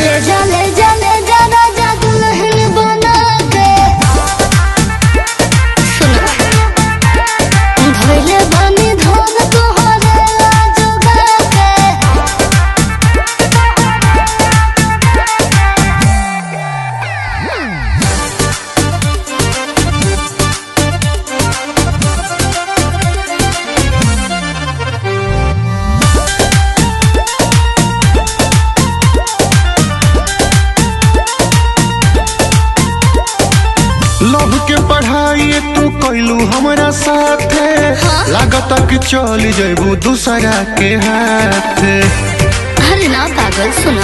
ले जा ले जा ले जा राजा दुल्हन बना के। सुनो धइले बानी धन तोहरे जोगा के। लव के पढ़ाई तू कैलू हमरा साथे। लागत कि चली जैबू दूसरा के हाथ। अरे ना पागल सुनो